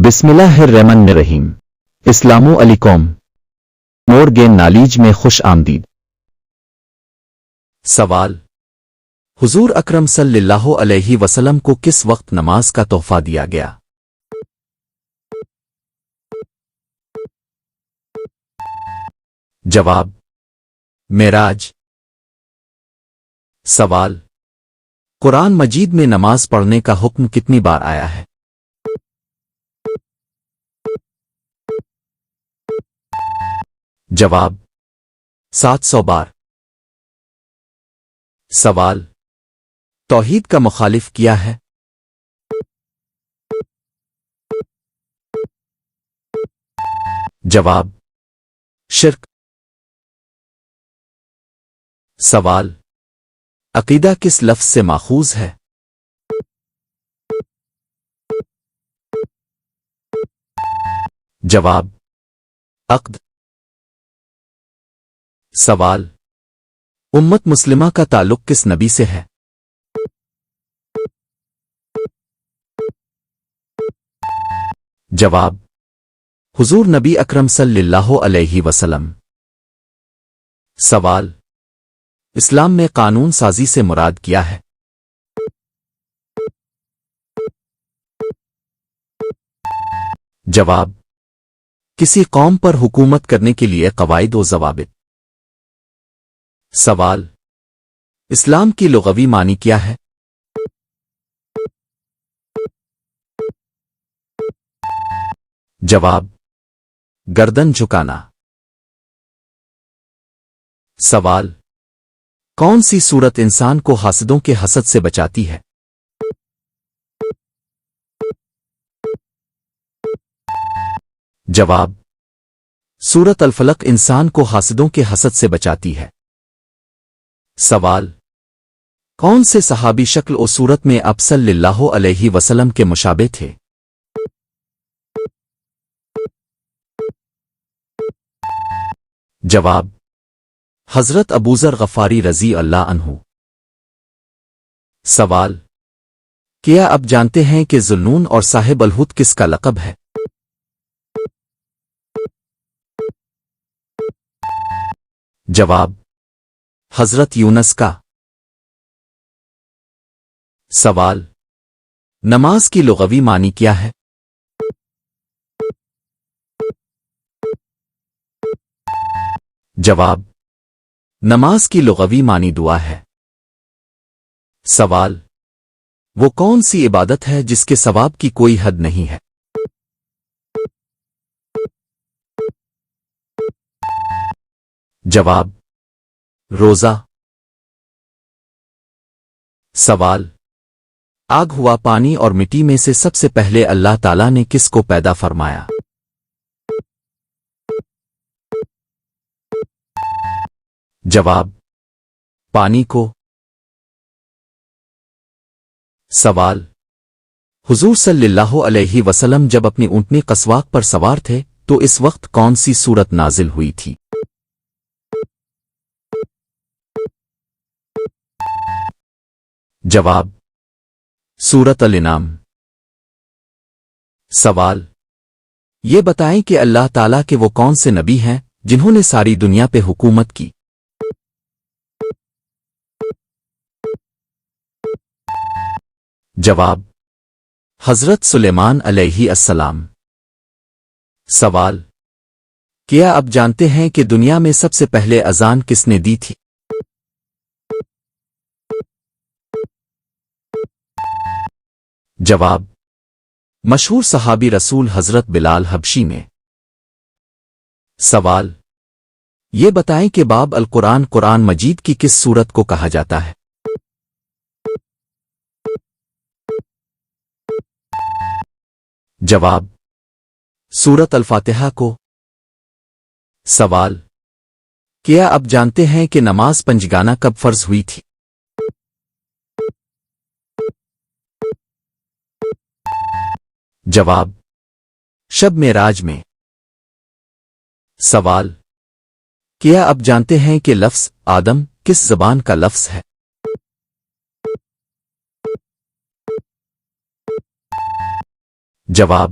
بسم اللہ الرحمن الرحیم۔ السلام علیکم۔ مور گیم نالج میں خوش آمدید۔ سوال: حضور اکرم صلی اللہ علیہ وسلم کو کس وقت نماز کا تحفہ دیا گیا؟ جواب: معراج۔ سوال: قرآن مجید میں نماز پڑھنے کا حکم کتنی بار آیا ہے؟ جواب: 700 بار۔ سوال: توحید کا مخالف کیا ہے؟ جواب: شرک۔ سوال: عقیدہ کس لفظ سے ماخوذ ہے؟ جواب: عقد۔ سوال: امت مسلمہ کا تعلق کس نبی سے ہے؟ جواب: حضور نبی اکرم صلی اللہ علیہ وسلم۔ سوال: اسلام میں قانون سازی سے مراد کیا ہے؟ جواب: کسی قوم پر حکومت کرنے کے لیے قواعد و ضوابط۔ سوال: اسلام کی لغوی معنی کیا ہے؟ جواب: گردن جھکانا۔ سوال: کون سی صورت انسان کو حاسدوں کے حسد سے بچاتی ہے؟ جواب: سورۃ الفلق انسان کو حاسدوں کے حسد سے بچاتی ہے۔ سوال: کون سے صحابی شکل و صورت میں آپ صلی اللہ علیہ وسلم کے مشابہ تھے؟ جواب: حضرت ابوذر غفاری رضی اللہ عنہ۔ سوال: کیا آپ جانتے ہیں کہ ذوالنون اور صاحب الحوت کس کا لقب ہے؟ جواب: حضرت یونس کا۔ سوال: نماز کی لغوی معنی کیا ہے؟ جواب: نماز کی لغوی معنی دعا ہے۔ سوال: وہ کون سی عبادت ہے جس کے ثواب کی کوئی حد نہیں ہے؟ جواب: روزہ۔ سوال: آگ ہوا پانی اور مٹی میں سے سب سے پہلے اللہ تعالیٰ نے کس کو پیدا فرمایا؟ جواب: پانی کو۔ سوال: حضور صلی اللہ علیہ وسلم جب اپنی اونٹنی قصواق پر سوار تھے تو اس وقت کون سی سورت نازل ہوئی تھی؟ جواب: سورۃ الانعام۔ سوال: یہ بتائیں کہ اللہ تعالیٰ کے وہ کون سے نبی ہیں جنہوں نے ساری دنیا پہ حکومت کی؟ جواب: حضرت سلیمان علیہ السلام۔ سوال: کیا آپ جانتے ہیں کہ دنیا میں سب سے پہلے اذان کس نے دی تھی؟ جواب: مشہور صحابی رسول حضرت بلال حبشی نے۔ سوال: یہ بتائیں کہ باب القرآن قرآن مجید کی کس سورت کو کہا جاتا ہے؟ جواب: سورۃ الفاتحہ کو۔ سوال: کیا آپ جانتے ہیں کہ نماز پنجگانہ کب فرض ہوئی تھی؟ جواب: شب معراج میں۔ سوال: کیا آپ جانتے ہیں کہ لفظ آدم کس زبان کا لفظ ہے؟ جواب: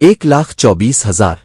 1,24,000।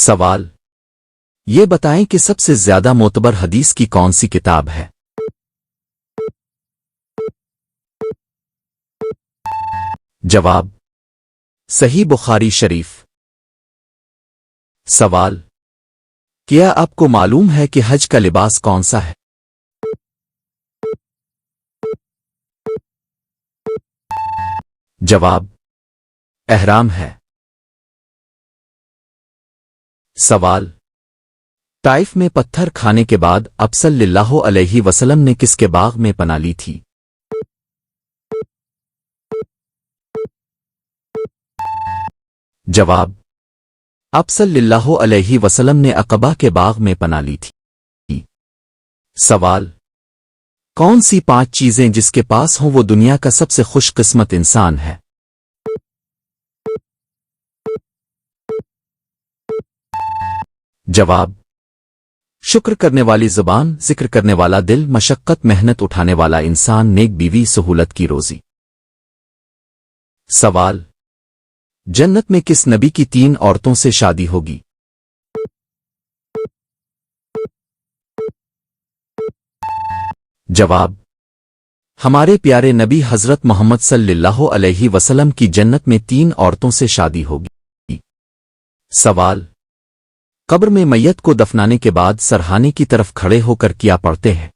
سوال، یہ بتائیں کہ سب سے زیادہ معتبر حدیث کی کون سی کتاب ہے؟ جواب، صحیح بخاری شریف۔ سوال، کیا آپ کو معلوم ہے کہ حج کا لباس کون سا ہے؟ جواب، احرام ہے۔ سوال، طائف میں پتھر کھانے کے بعد آپ صلی اللہ علیہ وسلم نے کس کے باغ میں پناہ لی تھی؟ جواب، آپ صلی اللہ علیہ وسلم نے عقبہ کے باغ میں پناہ لی تھی۔ سوال، کون سی 5 چیزیں جس کے پاس ہوں وہ دنیا کا سب سے خوش قسمت انسان ہے؟ جواب، شکر کرنے والی زبان، ذکر کرنے والا دل، مشقت محنت اٹھانے والا انسان، نیک بیوی، سہولت کی روزی۔ سوال، جنت میں کس نبی کی 3 عورتوں سے شادی ہوگی؟ جواب، ہمارے پیارے نبی حضرت محمد صلی اللہ علیہ وسلم کی جنت میں 3 عورتوں سے شادی ہوگی۔ سوال، قبر میں میت کو دفنانے کے بعد سرہانے کی طرف کھڑے ہو کر کیا پڑھتے ہیں؟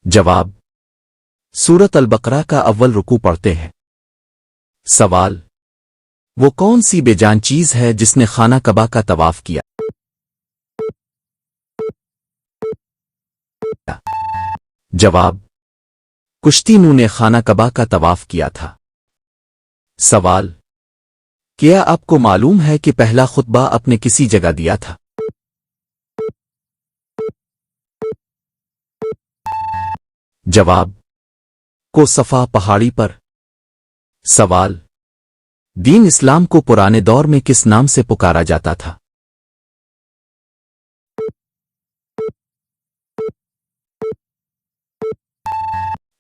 جواب، سورۃ البقرہ کا اول رکوع پڑھتے ہیں۔ سوال، وہ کون سی بے جان چیز ہے جس نے خانہ کعبہ کا طواف کیا؟ جواب، کشتی نو نے خانہ کعبہ کا طواف کیا تھا۔ سوال، کیا آپ کو معلوم ہے کہ پہلا خطبہ آپ نے کسی جگہ دیا تھا؟ جواب، کو صفا پہاڑی پر۔ سوال، دین اسلام کو پرانے دور میں کس نام سے پکارا جاتا تھا؟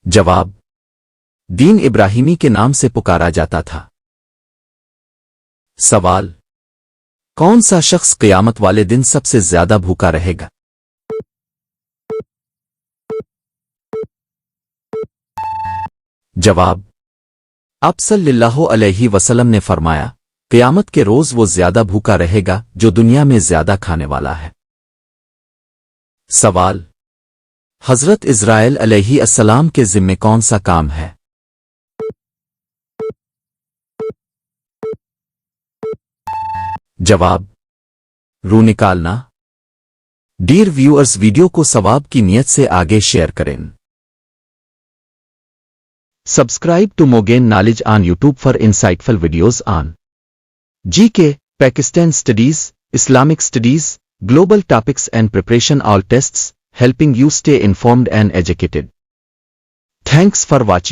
جواب، دین ابراہیمی کے نام سے پکارا جاتا تھا۔ سوال، کون سا شخص قیامت والے دن سب سے زیادہ بھوکا رہے گا؟ جواب، آپ صلی اللہ علیہ وسلم نے فرمایا، قیامت کے روز وہ زیادہ بھوکا رہے گا جو دنیا میں زیادہ کھانے والا ہے۔ سوال، حضرت اسرائیل علیہ السلام کے ذمے کون سا کام ہے؟ جواب، روح نکالنا۔ ڈیئر ویورز، ویڈیو کو ثواب کی نیت سے آگے شیئر کریں۔ Subscribe to Mogain Knowledge on YouTube for insightful videos on GK, Pakistan studies, Islamic studies, global topics and preparation all tests, helping you stay informed and educated. Thanks for watching.